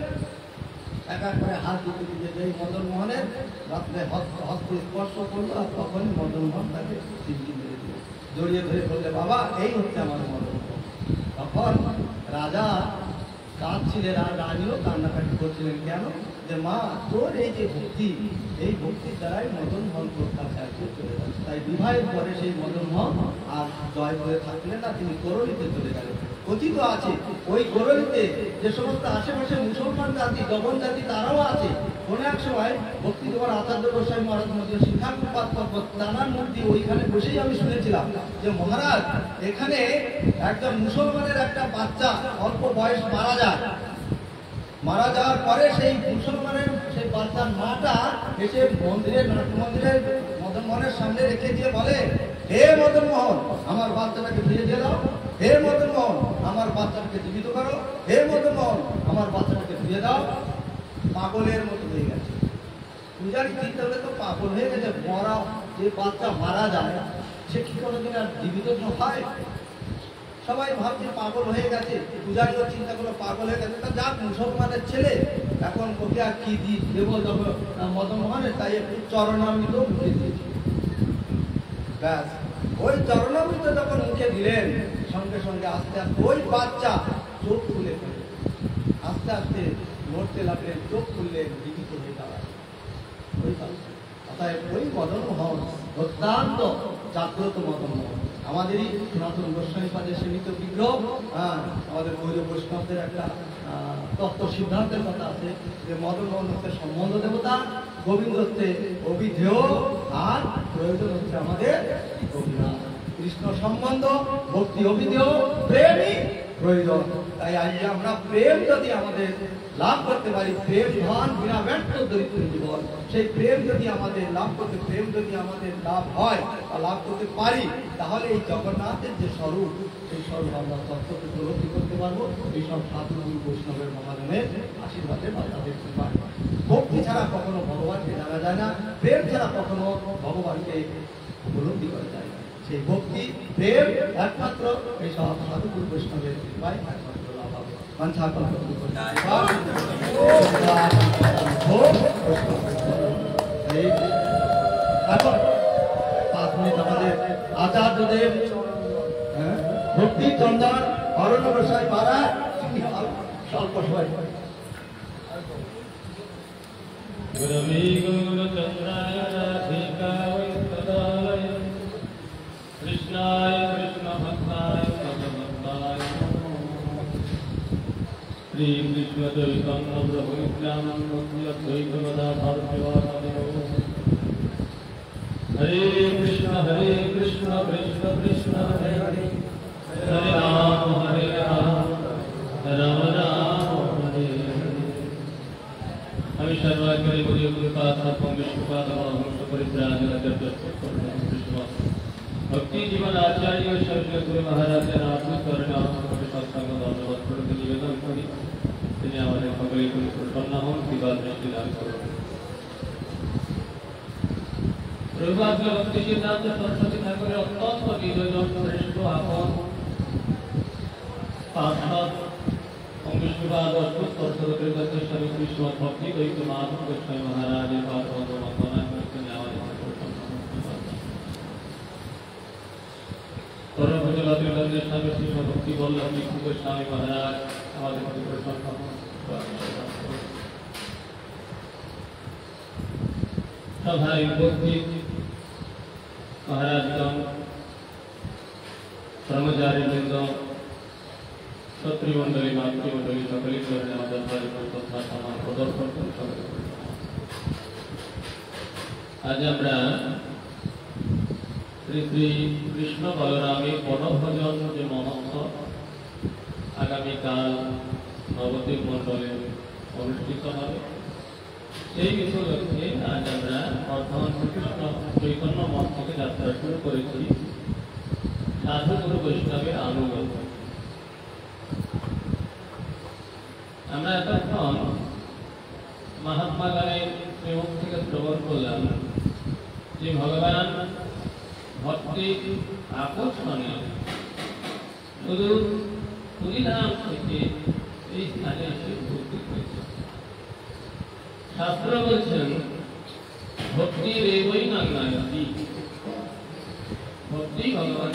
এক এক করে হাত দিতে দিতে যেই মদনমোহনের রাত্রে হস্ত স্পর্শ করলো আর তখনই মদনমোহন তাকে চিমটি মেরে দিল, জড়িয়ে ধরে বললে বাবা এই হচ্ছে আমার মদনমোহন। তখন রাজা কাঁদছিলেন আর রানীও কান্নাকাটি করছিলেন। কেন? যে মা তোর এই যে ভক্তি, এই ভক্তির দ্বারাই মদনমোহন তোর কাছে চলে যাচ্ছে। তাই বিবাহের পরে সেই মদনমোহন আর জয়পুরে থাকলেন না, তিনি করলিতে চলে গেলেন। কথিত আছে ওই করলিতে যে সমস্ত আশেপাশে মুসলমান জাতি, জবন জাতি তারাও আছে। কোনো এক সময় ভক্তি তোমার আচার্য গোস্বামী মহারাজ মধ্যে শিক্ষাকুপাত নানান মূর্তি ওইখানে বসেই আমি শুনেছিলাম যে মহারাজ এখানে একজন মুসলমানের একটা বাচ্চা অল্প বয়স মারা যাওয়ার পরে সেই মুসলমানের সেই বাচ্চার মাটা এসে মন্দিরের মদনমোহনের সামনে রেখে দিয়ে বলে, হে মদনমোহন আমার বাচ্চাটাকে ফিরে দিয়ে দাও, হে মদনমোহন আমার বাচ্চাটাকে জীবিত করো, হে মদনমোহন আমার বাচ্চাটাকে ফিরে দাও। পাগলের মতো হয়ে গেছে। পূজারি চিন্তা করলে তো পাগল হয়ে গেছে, মরা যে বাচ্চা মারা যায় সে কি কোনোদিন আর জীবিত হয়? সবাই ভাবছে পাগল হয়ে গেছে, পূজারিও চিন্তা করলো পাগল হয়ে গেছে, তা যাক মুসলমানের ছেলে, এখন ওকে আর কি দেবো যখন মদন মোহনের, তাই একটু চরণামৃত মুখে দিয়েছি। ব্যাস, ওই চরণামৃত যখন মুখে দিলেন সঙ্গে সঙ্গে আস্তে আস্তে ওই বাচ্চা চোখ খুলে ফেলে, আস্তে আস্তে নড়তে লাগলেন, চোখ খুললেন, জীবিত হয়ে দাঁড়ালেন ওই বাচ্চা। অতএব ওই মদন মোহন অত্যন্ত জাগ্রত মদন মোহন, আমাদেরই সনাতন গোস্বামী পাদের সীমিত বিগ্রহ। আমাদের গৌর বৈষ্ণবদের একটা তত্ত্ব সিদ্ধান্তের কথা আছে যে মদন মোহন হচ্ছে সম্বন্ধ দেবতা, গোবিন্দ হচ্ছে অভিধেয়, আর প্রয়োজন হচ্ছে আমাদের অভিধান। কৃষ্ণ সম্বন্ধ, ভক্তি অভিধেয়, প্রেমই প্রয়োজন। তাই আজকে আমরা প্রেম যদি আমাদের লাভ করতে পারি, প্রেম ধন বিনা ব্যর্থ দরিদ্র জীবন, সেই প্রেম যদি আমাদের লাভ করতে, প্রেম যদি আমাদের লাভ হয় বা লাভ করতে পারি, তাহলে এই জগন্নাথের যে স্বরূপ, সেই স্বরূপ আমরা তত্ত্বকে উপলব্ধি করতে পারবো। এইসব সাধু বৈষ্ণবের মহাজনের আশীর্বাদে বা তাদের কৃপায়। ভক্তি ছাড়া কখনো ভগবানকে জানা যায় না, প্রেম ছাড়া কখনো ভগবানকে উপলব্ধি করা যায় না। সেই ভক্তি প্রেম একমাত্র এইসব সাধু বৈষ্ণবের কৃপায় একমাত্র লাভ হবে। এখন 5 মিনিট আমাদের আচার্যদেব ভক্তি চন্দন অরণ্য গোসাই মহারাজ স্বল্প সময় কৃষ্ণায় কৃষ্ণ ভক্তায় ভগবন্তায় শ্রী কৃষ্ণ চৈতন্য প্রভু নিত্যানন্দ দ্বৈত গদাধর শিবাসাদি হরে কৃষ্ণ কৃষ্ণ কৃষ্ণ হরে হরে, হরে রাম রাম রাম হরে হরে। আমি সর্বাগ্রে বলি গুরুপাদ বিষ্ণুপাদ মহাপুরুষ পরিত্রাণাচার্য কৃষ্ণ ভক্তি জীবন আচার্য সরস্বতী গুরু মহারাজের আত্মকরণে আমাকে সৎসঙ্গ ধন্যবাদ করতে নিবেদন করি। তিনি আমাদের সকলে প্রসন্ন হন, কৃপা দৃষ্টি লাভ করুন। রবিবাসী ভক্তি সিদ্ধান্ত সরস্বতী ঠাকুরের অত্যন্ত বিজয়জন শ্রেষ্ঠ আপন পার্ষদ বিষ্ণুপাদ সরস্বতীর কাছে স্বামী কৃষ্ণ ভক্তি দৈত মাধব গোস্বামী মহারাজের পাদ বন্দনা করে তিনি আমাদের স্বামী কৃষ্ণ ভক্তি বল্লভ গোস্বামী মহারাজ আমাদের সভায় উপস্থিত মহারাজগণ, কর্মচারীবৃন্দ, ছত্রীমণ্ডলী, মাতৃমণ্ডলী সকলের জন্য আমাদের প্রদর্শন করে সকলে। আজ আমরা শ্রী শ্রী কৃষ্ণ বলরামের বনভোজন যে মহোৎসব আগামীকাল নবদ্বীপ মণ্ডলে অনুষ্ঠিত হবে, সেই উপলক্ষে আজ আমরা বর্ধমান শ্রীকৃষ্ণ চৈতন্য মঠ থেকে যাত্রা শুরু করেছি সাধু গুরু বৈষ্ণবের আনুগত্য। আমরা এতক্ষণ মহাত্মা গান্ধীর শ্রীমুখ থেকে শ্রবণ করলাম যে ভগবান ভক্তি আকর্ষণে শুধু পুরীধাম থেকে এই স্থানে এসে ভক্তি করেছে। শাস্ত্র বলছেন ভক্তি রেবই নাঙ্গায়তি, ভক্তি ভগবান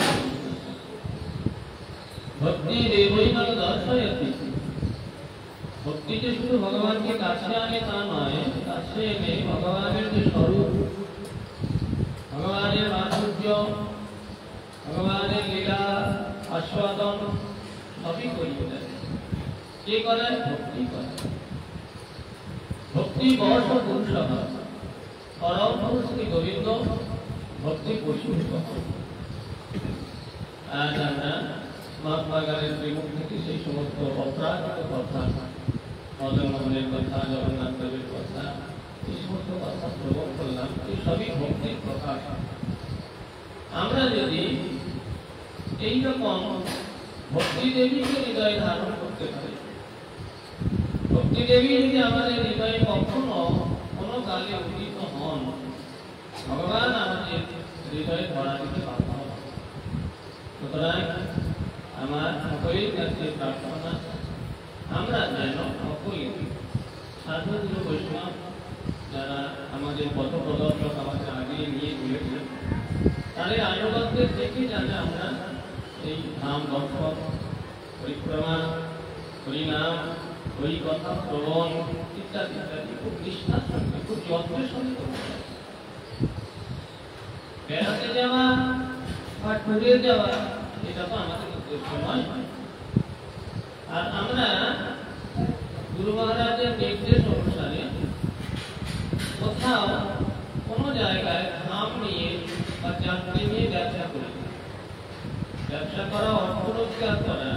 ভক্তি রেবই নাঙ্গ দর্শয়তি। ভক্তি যে শুধু ভগবানকে কাছে আনে তা নয়, কাছে এনে ভগবানের যে স্বরূপ, ভগবানের মাধুর্য, ভগবানের লীলা আস্বাদন সবই করিয়ে দেয়। কে করে? ভক্তি করে। ভক্তি বর্ষ পুরুষ পরম পুরুষ শ্রী গোবিন্দ ভক্তি পুরুষ। আজ আমরা মহাত্মা গান্ধীর শ্রীমুখ থেকে সেই সমস্ত অপ্রাকৃত কথা, মদন মোহনের কথা, জগন্নাথ দেবের কথা, এই সমস্ত কথা শ্রবণ করলাম। এই সবই ভক্তির প্রকাশ। আমরা যদি এইরকম ভক্তি দেবীকে হৃদয়ে ধারণ করতে পারি, ভক্তি দেবী যদি আমাদের হৃদয়ে কখনো কোনো কালে উদিত ভগবান আমাদের হৃদয়ে ধরা দিতে বাধ্য হবে। সুতরাং আমার সকলের কাছে প্রার্থনা, আমরা যেন সকলে সাধু গুরু বৈষ্ণব যারা আমাদের পথ প্রদর্শক আমাদের আগে নিয়ে চলেছেন, তাদের আনুগত্যের থেকে যেন আমরা এই ধাম দর্শন, পরিক্রমা, হরিনাম, হরিকথা শ্রবণ ইত্যাদি ইত্যাদি খুব নিষ্ঠার সঙ্গে, খুব যত্নের সঙ্গে করতে হবে। বেড়াতে যাওয়া বা ট্যুরে যাওয়া এটা তো আমাদের উদ্দেশ্য নয়। আর আমরা গুরু মহারাজের নির্দেশ অনুসারে কোথাও কোনো জায়গায় ধাম নিয়ে বা যাত্রী নিয়ে ব্যবসা করি, ব্যবসা করা, অর্থ রোজগার করা,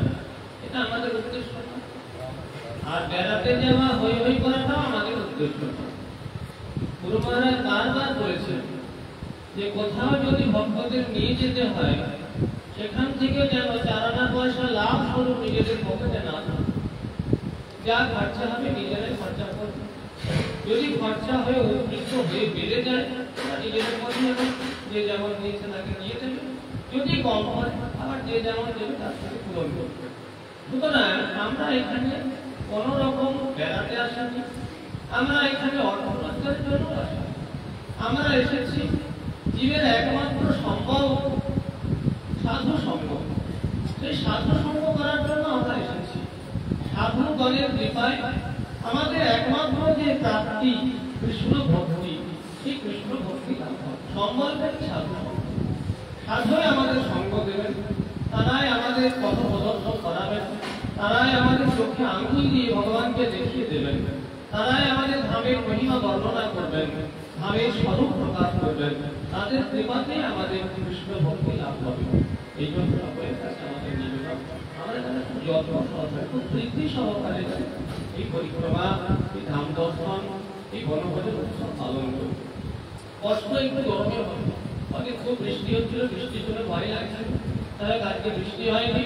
এটা আমাদের উদ্দেশ্য নয়। আর বেড়াতে যাওয়া, হই হই করাটাও আমাদের উদ্দেশ্য নয়। গুরু মহারাজ বারবার বলেছেন যে কোথাও যদি ভক্তদের নিয়ে যেতে হয়, সেখান থেকে যেন 4 আনা পয়সা লাভ স্বরূপ নিজেদের পকেটে না থাকে। যা খরচা হবে নিজেরাই খরচা করবে। যদি খরচা হয়ে অতিরিক্ত হয়ে বেড়ে যায়, নিজেদের মধ্যে যে যেমন নিয়েছে তাকে নিয়ে দেবে। যদি কম হয়, আবার যে যেমন দেবে তার সাথে পূরণ করবে। সুতরাং আমরা এখানে কোন রকম বেড়াতে আসিনি, আমরা এখানে অর্থ রোজগারের জন্য আসি। আমরা এসেছি জীবের একমাত্র সম্ভব সাধু সঙ্গ। সেই সাধু সঙ্গ করার জন্য আমরা এসেছি। সাধুগণের কৃপায় আমাদের একমাত্র যে প্রাপ্তি কৃষ্ণ ভক্তি, সেই কৃষ্ণ ভক্তি লাভ হয়। সম্বলকারী সাধু সঙ্গ, সাধুই আমাদের সঙ্গ দেবেন, তারাই আমাদের পথ প্রদর্শন করাবেন, তারাই আমাদের চোখে আঙ্গুল দিয়ে ভগবানকে দেখিয়ে দেবেন, তারাই আমাদের ধামের মহিমা বর্ণনা করবেন, ধামের স্বরূপ প্রকাশ করবেন। তাদের কৃপাতেই আমাদের কৃষ্ণ ভক্তি লাভ হবে। এই জন্য সকলের কাছে আমাদের নিবেদন, আমরা যারা খুব যত্ন সহকারে, খুব প্রীতি সহকারে এই পরিক্রমা, এই ধাম দর্শন, এই বনভোজন উৎসব পালন করি। কষ্ট একটু গরমে হবে, আগে খুব বৃষ্টি হচ্ছিল, বৃষ্টির জন্য ভয় লাগছে, তাহলে আজকে বৃষ্টি হয়নি,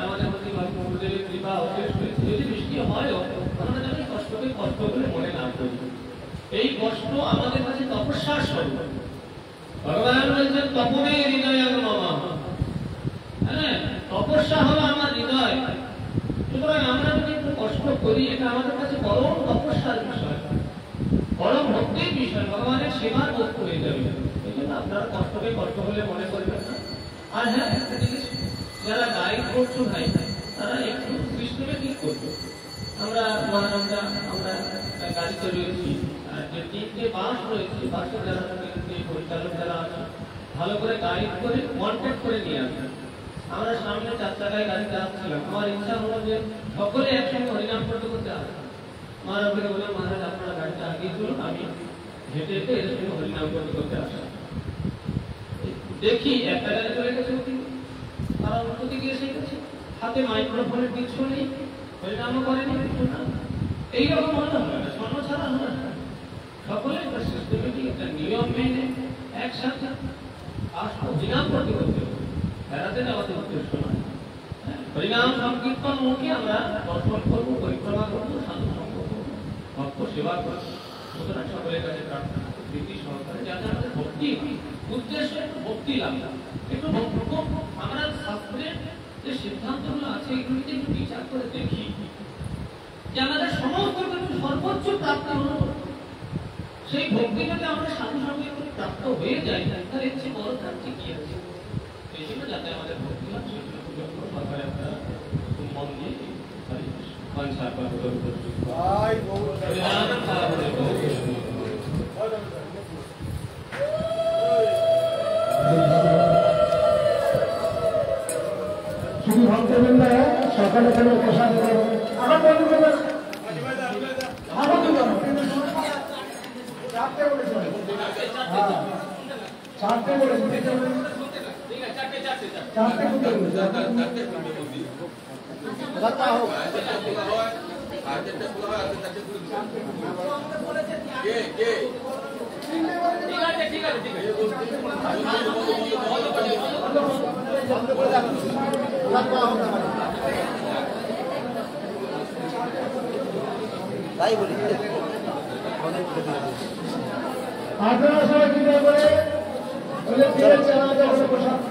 আমাদের প্রতি গুরুদেবের কৃপা অশেষ হয়েছে। যদি বৃষ্টি হয়ও আমরা যেন কষ্টকে কষ্ট করে মনে না করি। এই কষ্ট আমাদের কাছে তপস্যার স্বরূপ। ভগবান বলছেন তপনে হৃদয় মম, হ্যাঁ, তপস্যা হলো আমার হৃদয়। সুতরাং আমরা যদি একটু কষ্ট করি, এটা আমাদের কাছে পরম তপস্যার বিষয়, পরম ভক্তির বিষয়, ভগবানের সেবার বস্তু হয়ে যাবে। এই জন্য আপনারা কষ্টকে কষ্ট বলে মনে করবেন না। আর হ্যাঁ, একটা জিনিস, যারা গাইড করছো ভাই, তারা একটু সিস্টেমে ঠিক করবে। আমরা গাড়িতে রয়েছি, যে 3টে বাস রয়েছে, বাসে যারা পরিচালক যারা আছে, ভালো করে গাইড করে কন্ট্যাক্ট করে নিয়ে আসবেন। আমরা সামনে 4 চাকায় গাড়িতে আসছিলাম, আমার ইচ্ছা হলো যে সকলে একসঙ্গে হরিনাম করতে করতে আসবো। মহারাজকে বললাম, মহারাজ আপনারা গাড়িটা আগিয়ে চলুন, আমি হেঁটে হেঁটে এর সঙ্গে হরিনাম করতে করতে আসলাম। দেখি একটা গাড়ি চলে গেছে, তারা উল্টো দিকে এসে গেছে, হাতে মাইক্রোফোনের কিছু নেই, হরিনামও করেনি, কিছু না। এইরকম হলে হবে না, স্বর্ণ ছাড়া হবে না। সকলে একটা সিস্টেমেটিক একটা নিয়ম মেনে একসাথে আসবো, হরিনাম করতে করতে হবে, বেড়াতে যাওয়াতে উদ্দেশ্য নয়। হরিনাম সংকীর্তন মুখে আমরা দর্শন করবো, পরিক্রমা করবো, সাধু সঙ্গ করবো, ভক্ত সেবা করবো। সুতরাং সকলের কাছে প্রার্থনা, প্রীতি সহকারে যাতে আমাদের ভক্তি উদ্দেশ্য ভক্তি লাভ, একটু আমরা শাস্ত্রের যে সিদ্ধান্তগুলো আছে এগুলিতে একটু বিচার করে দেখি যে আমাদের সমস্ত কিছু সর্বোচ্চ প্রাপ্ত হল, সেই ভক্তি যদি আমরা সাধু সঙ্গে প্রাপ্ত হয়ে যাই, তাহলে এর চেয়ে বড় প্রাপ্তি কি আছে? এই জন্য যাতে আমাদের ভক্তি হয় সেগুলো সরকারে আপনারা মন দিয়ে শুধু ভক্তবৃন্দ সকালে কোনো প্রসাদ আমার বন্ধুদের চারটে বলেছে, চারটে তাই বলি আপনারা সবাই কৃপা করে চালাতে হবে প্রসাদ